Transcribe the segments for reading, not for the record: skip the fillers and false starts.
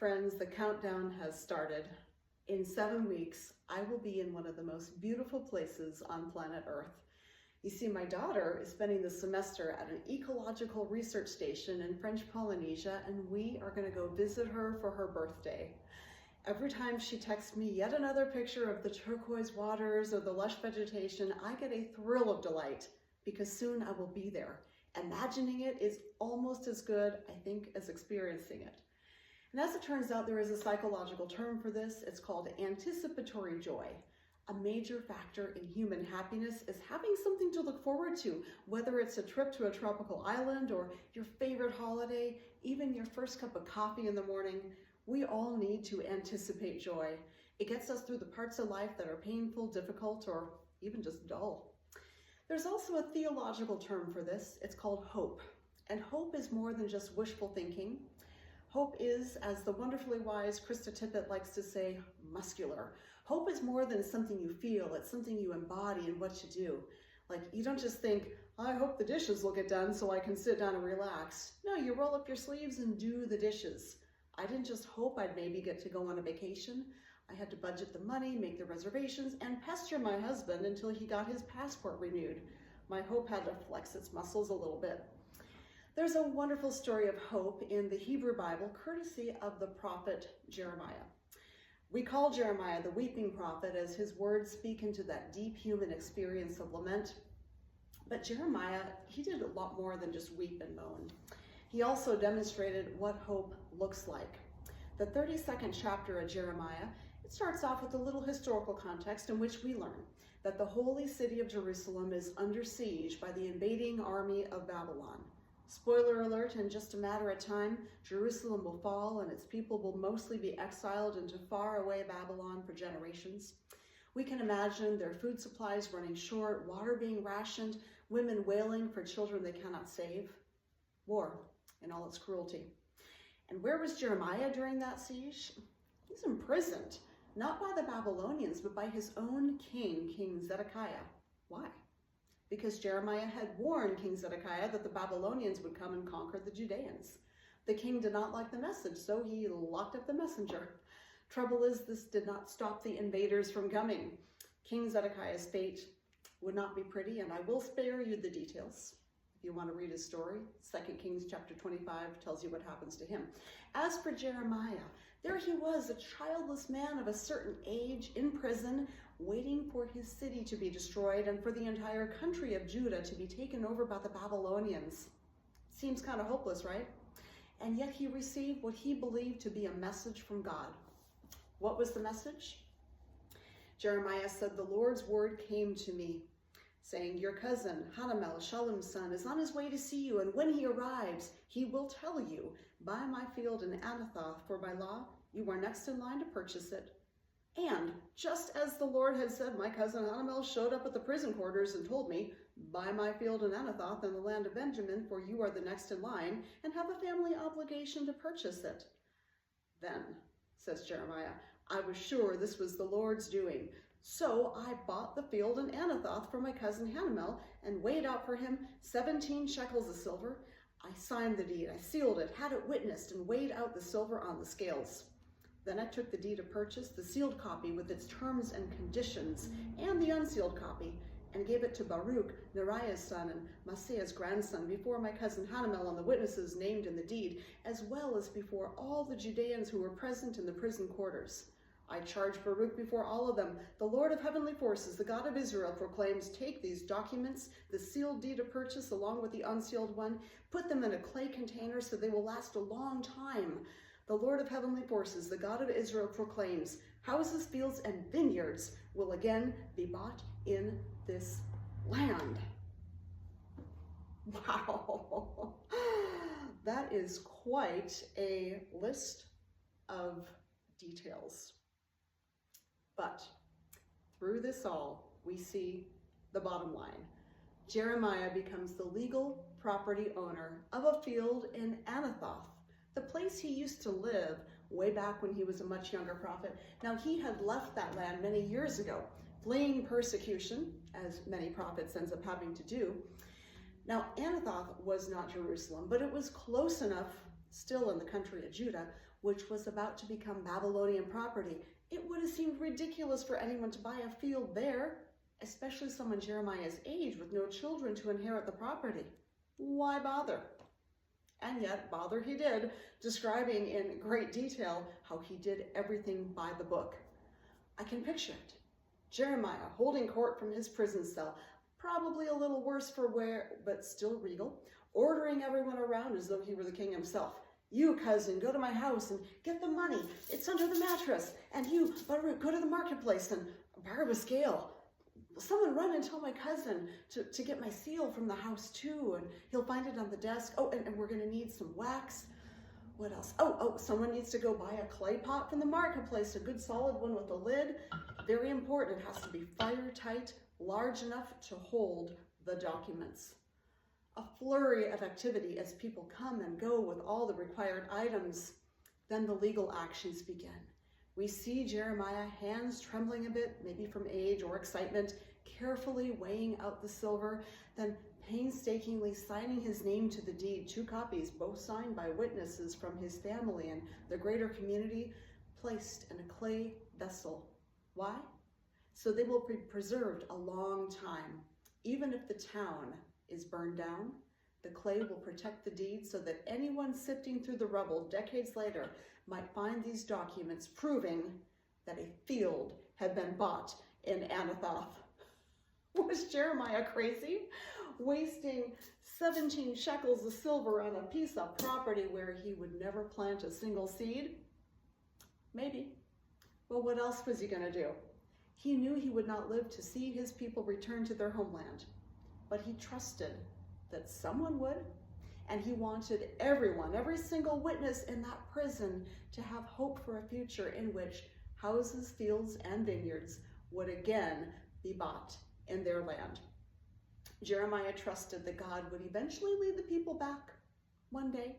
Friends, the countdown has started. In 7 weeks, I will be in one of the most beautiful places on planet Earth. You see, my daughter is spending the semester at an ecological research station in French Polynesia, and we are going to go visit her for her birthday. Every time she texts me yet another picture of the turquoise waters or the lush vegetation, I get a thrill of delight because soon I will be there. Imagining it is almost as good, I think, as experiencing it. And as it turns out, there is a psychological term for this. It's called anticipatory joy. A major factor in human happiness is having something to look forward to, whether it's a trip to a tropical island or your favorite holiday, even your first cup of coffee in the morning. We all need to anticipate joy. It gets us through the parts of life that are painful, difficult, or even just dull. There's also a theological term for this. It's called hope. And hope is more than just wishful thinking. Hope is, as the wonderfully wise Krista Tippett likes to say, muscular. Hope is more than something you feel. It's something you embody in what you do. Like, you don't just think, I hope the dishes will get done so I can sit down and relax. No, you roll up your sleeves and do the dishes. I didn't just hope I'd maybe get to go on a vacation. I had to budget the money, make the reservations, and pester my husband until he got his passport renewed. My hope had to flex its muscles a little bit. There's a wonderful story of hope in the Hebrew Bible, courtesy of the prophet Jeremiah. We call Jeremiah the weeping prophet as his words speak into that deep human experience of lament. But Jeremiah, he did a lot more than just weep and moan. He also demonstrated what hope looks like. The 32nd chapter of Jeremiah, it starts off with a little historical context in which we learn that the holy city of Jerusalem is under siege by the invading army of Babylon. Spoiler alert, in just a matter of time, Jerusalem will fall and its people will mostly be exiled into faraway Babylon for generations. We can imagine their food supplies running short, water being rationed, women wailing for children they cannot save. War in all its cruelty. And where was Jeremiah during that siege? He's imprisoned, not by the Babylonians, but by his own king, King Zedekiah. Why? Because Jeremiah had warned King Zedekiah that the Babylonians would come and conquer the Judeans. The king did not like the message, so he locked up the messenger. Trouble is, this did not stop the invaders from coming. King Zedekiah's fate would not be pretty, and I will spare you the details. If you want to read his story, 2 Kings chapter 25 tells you what happens to him. As for Jeremiah, there he was, a childless man of a certain age in prison, waiting for his city to be destroyed and for the entire country of Judah to be taken over by the Babylonians. Seems kind of hopeless, right? And yet he received what he believed to be a message from God. What was the message? Jeremiah said, "The Lord's word came to me, saying, your cousin, Hanamel, Shallum's son, is on his way to see you, and when he arrives, he will tell you, buy my field in Anathoth, for by law you are next in line to purchase it. And just as the Lord had said, my cousin Hanamel showed up at the prison quarters and told me, buy my field in Anathoth in the land of Benjamin, for you are the next in line, and have a family obligation to purchase it. Then, says Jeremiah, I was sure this was the Lord's doing. So I bought the field in Anathoth for my cousin Hanamel and weighed out for him 17 shekels of silver. I signed the deed, I sealed it, had it witnessed, and weighed out the silver on the scales. Then I took the deed of purchase, the sealed copy with its terms and conditions, and the unsealed copy, and gave it to Baruch, Neriah's son, and Maaseiah's grandson, before my cousin Hanamel and the witnesses named in the deed, as well as before all the Judeans who were present in the prison quarters. I charged Baruch before all of them. The Lord of heavenly forces, the God of Israel, proclaims, take these documents, the sealed deed of purchase along with the unsealed one, put them in a clay container so they will last a long time. The Lord of heavenly forces, the God of Israel, proclaims, houses, fields, and vineyards will again be bought in this land. Wow, that is quite a list of details. But through this all, we see the bottom line. Jeremiah becomes the legal property owner of a field in Anathoth, the place he used to live way back when he was a much younger prophet. Now, he had left that land many years ago, fleeing persecution, as many prophets ends up having to do. Now, Anathoth was not Jerusalem, but it was close enough, still in the country of Judah, which was about to become Babylonian property. It would have seemed ridiculous for anyone to buy a field there, especially someone Jeremiah's age with no children to inherit the property. Why bother? And yet, bother he did, describing in great detail how he did everything by the book. I can picture it. Jeremiah holding court from his prison cell, probably a little worse for wear, but still regal, ordering everyone around as though he were the king himself. You, cousin, go to my house and get the money. It's under the mattress. And you, Baruch, go to the marketplace and borrow a scale. Someone run and tell my cousin to get my seal from the house too, and he'll find it on the desk. Oh, and we're going to need some wax. What else? Oh, someone needs to go buy a clay pot from the marketplace, a good solid one with a lid. Very important, it has to be fire tight, large enough to hold the documents. A flurry of activity as people come and go with all the required items. Then the legal actions begin. We see Jeremiah, hands trembling a bit, maybe from age or excitement, carefully weighing out the silver, then painstakingly signing his name to the deed, 2 copies, both signed by witnesses from his family and the greater community, placed in a clay vessel. Why? So they will be preserved a long time. Even if the town is burned down, the clay will protect the deed so that anyone sifting through the rubble decades later might find these documents proving that a field had been bought in Anathoth. Was Jeremiah crazy? Wasting 17 shekels of silver on a piece of property where he would never plant a single seed? Maybe. Well, what else was he going to do? He knew he would not live to see his people return to their homeland, but he trusted that someone would, and he wanted everyone, every single witness in that prison, to have hope for a future in which houses, fields, and vineyards would again be bought in their land. Jeremiah trusted that God would eventually lead the people back one day.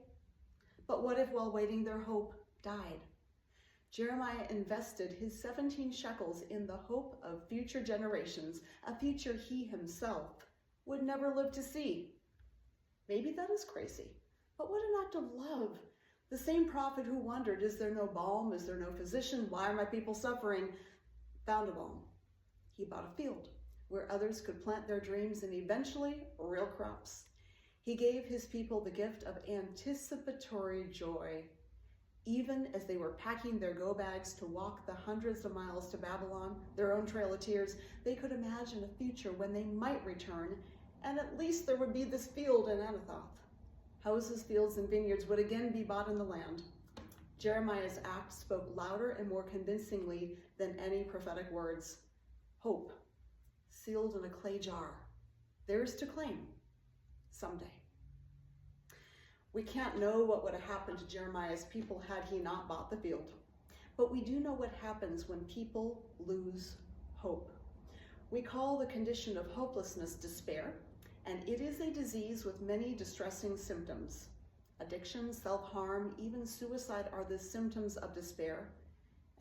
But what if, while waiting, their hope died? Jeremiah invested his 17 shekels in the hope of future generations, a future he himself would never live to see. Maybe that is crazy, but what an act of love. The same prophet who wondered, is there no balm? Is there no physician? Why are my people suffering? Found a balm. He bought a field where others could plant their dreams and eventually real crops. He gave his people the gift of anticipatory joy. Even as they were packing their go bags to walk the hundreds of miles to Babylon, their own trail of tears, they could imagine a future when they might return, and at least there would be this field in Anathoth. Houses, fields, and vineyards would again be bought in the land. Jeremiah's act spoke louder and more convincingly than any prophetic words. Hope, sealed in a clay jar, theirs to claim someday. We can't know what would have happened to Jeremiah's people had he not bought the field, but we do know what happens when people lose hope. We call the condition of hopelessness despair, and it is a disease with many distressing symptoms. Addiction, self-harm, even suicide are the symptoms of despair,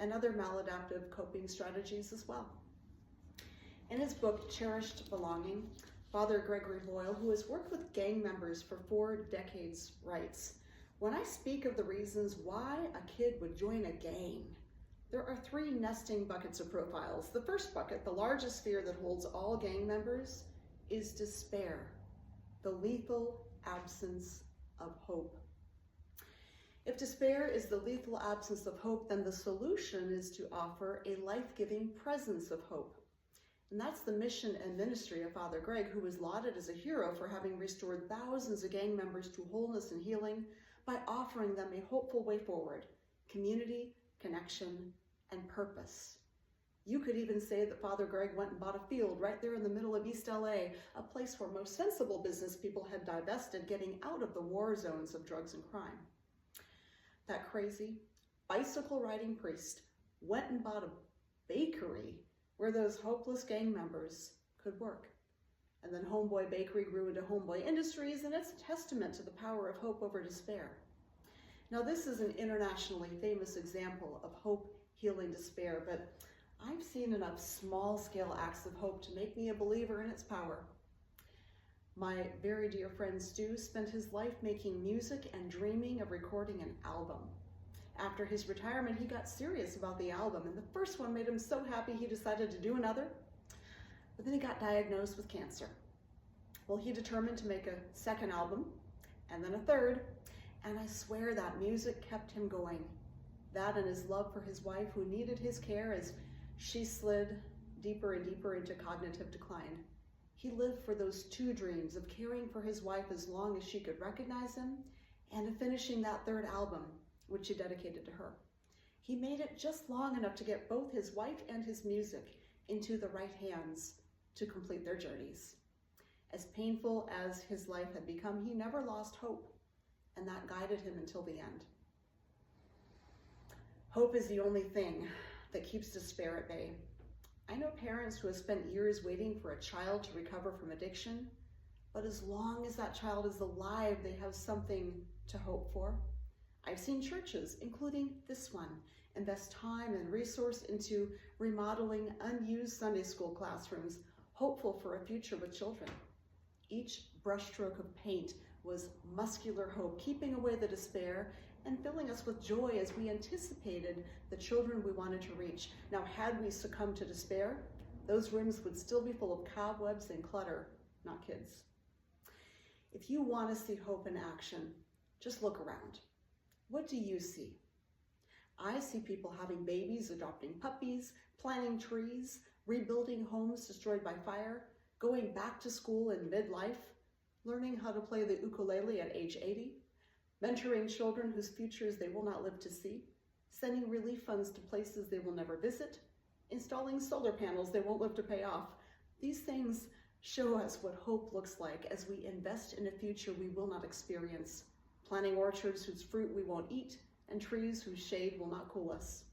and other maladaptive coping strategies as well. In his book, Cherished Belonging, Father Gregory Boyle, who has worked with gang members for 4 decades, writes, "When I speak of the reasons why a kid would join a gang, there are 3 nesting buckets of profiles. The first bucket, the largest fear that holds all gang members, is despair, the lethal absence of hope. If despair is the lethal absence of hope, then the solution is to offer a life-giving presence of hope. And that's the mission and ministry of Father Greg, who was lauded as a hero for having restored thousands of gang members to wholeness and healing by offering them a hopeful way forward, community, connection, and purpose. You could even say that Father Greg went and bought a field right there in the middle of East LA, a place where most sensible business people had divested, getting out of the war zones of drugs and crime. That crazy, bicycle-riding priest went and bought a bakery where those hopeless gang members could work. And then Homeboy Bakery grew into Homeboy Industries, and it's a testament to the power of hope over despair. Now, this is an internationally famous example of hope healing despair, but I've seen enough small-scale acts of hope to make me a believer in its power. My very dear friend Stu spent his life making music and dreaming of recording an album. After his retirement, he got serious about the album, and the first one made him so happy he decided to do another. But then he got diagnosed with cancer. Well, he determined to make a second album, and then a third, and I swear that music kept him going. That and his love for his wife, who needed his care as she slid deeper and deeper into cognitive decline. He lived for those two dreams of caring for his wife as long as she could recognize him, and of finishing that third album, which he dedicated to her. He made it just long enough to get both his wife and his music into the right hands to complete their journeys. As painful as his life had become, he never lost hope, and that guided him until the end. Hope is the only thing that keeps despair at bay. I know parents who have spent years waiting for a child to recover from addiction, but as long as that child is alive, they have something to hope for. I've seen churches, including this one, invest time and resource into remodeling unused Sunday school classrooms, hopeful for a future with children. Each brushstroke of paint was muscular hope, keeping away the despair and filling us with joy as we anticipated the children we wanted to reach. Now, had we succumbed to despair, those rooms would still be full of cobwebs and clutter, not kids. If you want to see hope in action, just look around. What do you see? I see people having babies, adopting puppies, planting trees, rebuilding homes destroyed by fire, going back to school in midlife, learning how to play the ukulele at age 80, mentoring children whose futures they will not live to see, sending relief funds to places they will never visit, installing solar panels they won't live to pay off. These things show us what hope looks like as we invest in a future we will not experience, planting orchards whose fruit we won't eat, and trees whose shade will not cool us.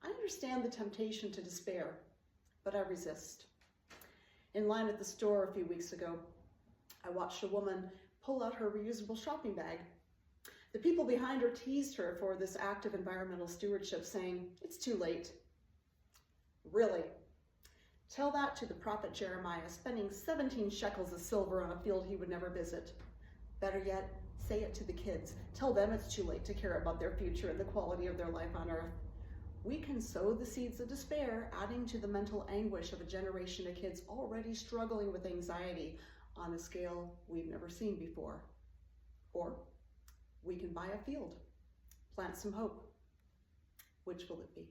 I understand the temptation to despair, but I resist. In line at the store a few weeks ago, I watched a woman pull out her reusable shopping bag. The people behind her teased her for this act of environmental stewardship, saying, "It's too late." Really? Tell that to the prophet Jeremiah, spending 17 shekels of silver on a field he would never visit. Better yet, say it to the kids. Tell them it's too late to care about their future and the quality of their life on earth. We can sow the seeds of despair, adding to the mental anguish of a generation of kids already struggling with anxiety on a scale we've never seen before. Or we can buy a field, plant some hope. Which will it be?